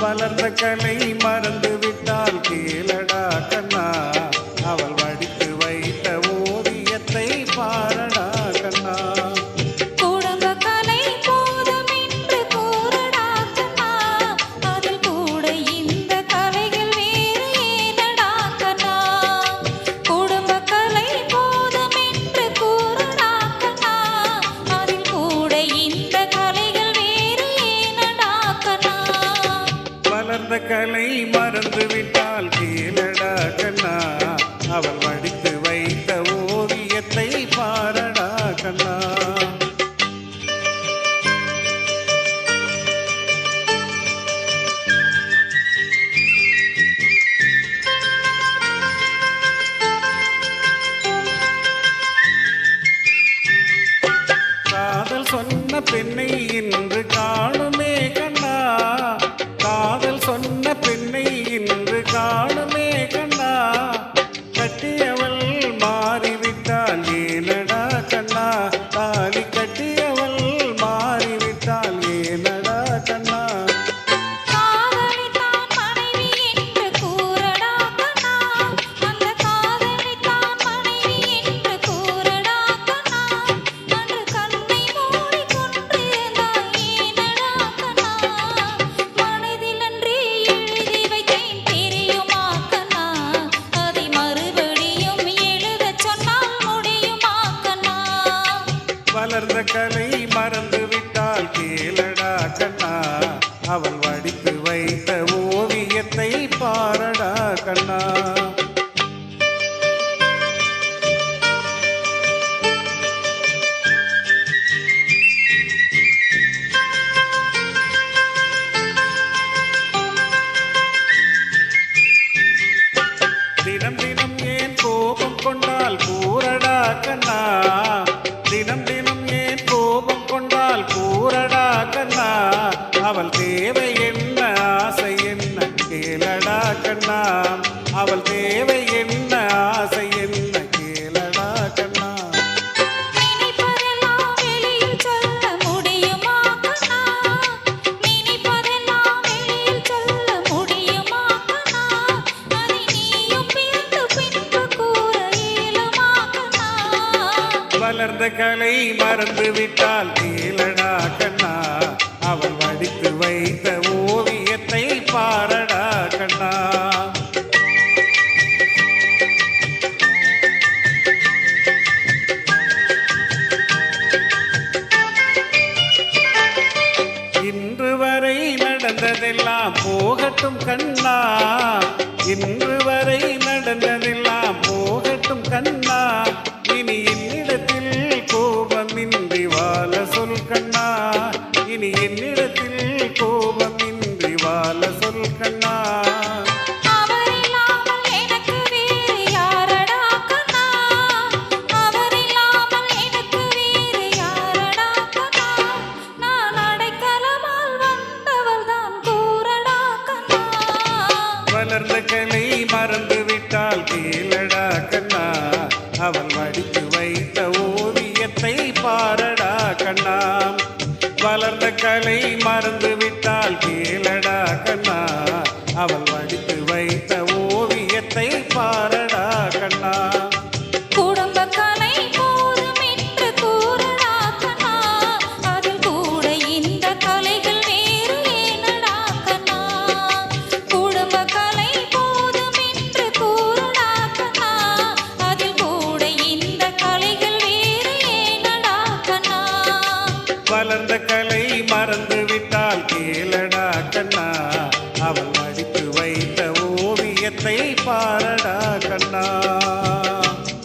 வளர்ந்த கலை மறந்து விட்டால் கேளடா கண்ணா, அவள் வடித்து வைத்த ஓவியத்தை பாரடா கண்ணா. குடும்ப கலை போதும் என்று கூறடா கண்ணா, அதில் கூட இந்த கலைகள் வேறு ஏனடா கண்ணா. குடும்ப கலை போதும் என்று கூறடா கண்ணா, அதில் கூட இந்த கலைகள் வேறு ஏனடா கண்ணா. வளர்ந்த கலை மறந்து விட்டால் கேளடா கண்ணா, அவள் வடித்து வைத்த ஓவியத்தை பாரடா கண்ணா. காதல் சொன்ன பெண்ணை இன்று காணுமே கண்ணா, காதல் சொன்ன பெண்ணை இன்று காணுமே கண்ணா. கட்டியவள் மாறிவிட்டால் ஏனடா கண்ணா, தாலி கட்டியவள் மாறிவிட்டால் ஏனடா கண்ணா. காதலித்தான் மனைவி என்று கூறடா கண்ணா, அந்த காதலித்தான் மனைவி என்று கூறடா கண்ணா. அன்று கண்ணை மூடி கொன்றிருந்தாய் ஏனடா கண்ணா, மனதில் அன்றே எழுதி வைத்தேன் தெரியுமா கண்ணா, அதை மறுபடியும் எழுதச் சொன்னால் முடியுமா கண்ணா. வளர்ந்த கலை மறந்து விட்டால் கேளடா கண்ணா, அவள் வடித்து வைத்த ஓவியத்தை பாரடா கண்ணா. தினம் தினம் ஏன் கோபம் கொண்டால் கூறடா கண்ணா, தினம் தினம் ஏன் கோபம் கொண்டால் கூறடா கண்ணா. அவள் தேவை என்ன ஆசை என்ன கேளடா கண்ணா, அவள் தேவை என்ன ஆசை என்ன கேளடா கண்ணா. நினைப்பதெல்லாம் வெளியில் சொல்ல முடியுமா கண்ணா, நினைப்பதெல்லாம் வெளியில் சொல்ல முடியுமா கண்ணா. அதை நீயும் பிறந்து பின்பு கூற இயலுமா கண்ணா. வளர்ந்த கலை மறந்து விட்டால் கேளடா கண்ணா, அவள் வடித்து வைத்த ஓவியத்தை பாரடா கண்ணா. இன்று வரை நடந்ததெல்லாம் போகட்டும் கண்ணா, இன்று வரை நடந்ததெல்லாம் போகட்டும் கண்ணா. இனி என்னிடத்தில் கோபமின்றி வாழ சொல் கண்ணா, இனி என்னிடத்தில் கோபமின்றி வாழ சொல் கண்ணா. அவரில்லாமல் எனக்கு வேறு யாரடா கண்ணா, அவரில்லாமல் எனக்கு வேறு யாரடா கண்ணா. நான் அடைக்கலமால் வந்தவள் தான் கூறடா கண்ணா. வளர்ந்த கலை மறந்து விட்டால் கேளடா கண்ணா, அவள் வடித்து வைத்த ஓவியத்தை பாரடா கண்ணா. வளர்ந்த கலை மறந்து விட்டால் கேளடா கண்ணா, அவள் வடித்து வைத்த ஓவியத்தை பாரடா கண்ணா. குடும்ப கலை போதும் என்று கூறடா கண்ணா, அதில் கூட இந்த கலைகள் வேறு ஏனடா கண்ணா. குடும்ப கலை போதும் என்று கூறடா கண்ணா, அதில் கூட இந்த கலைகள் வேறு ஏனடா கண்ணா. வளர்ந்த கலை